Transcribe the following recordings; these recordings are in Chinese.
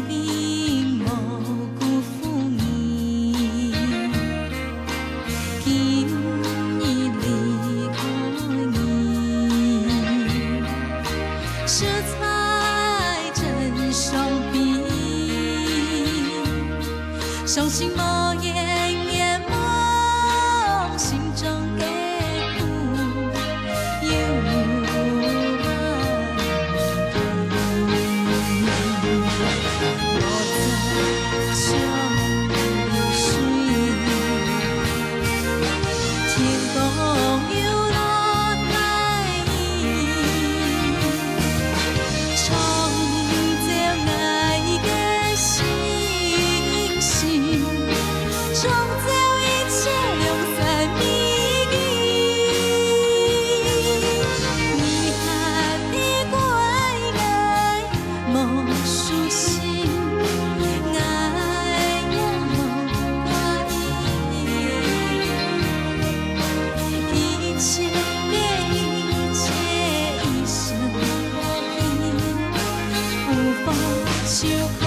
并无辜负你，今日离开你，实在真伤悲，伤心无言言梦，心中的苦又难我在想流水，天公又落来，创造爱的星星，创造一切良善美丽。你和你怪爱无输心，爱也无怀疑，一切的一切一生无法修改。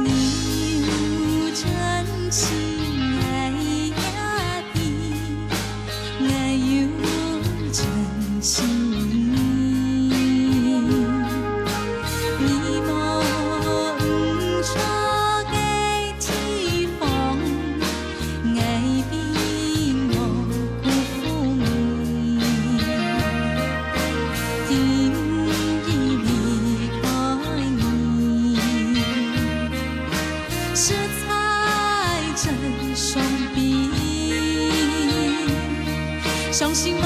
你有真情爱也甜，爱有真心。你无错的地方，爱并无辜负你，今日离开你，实在真伤悲，伤心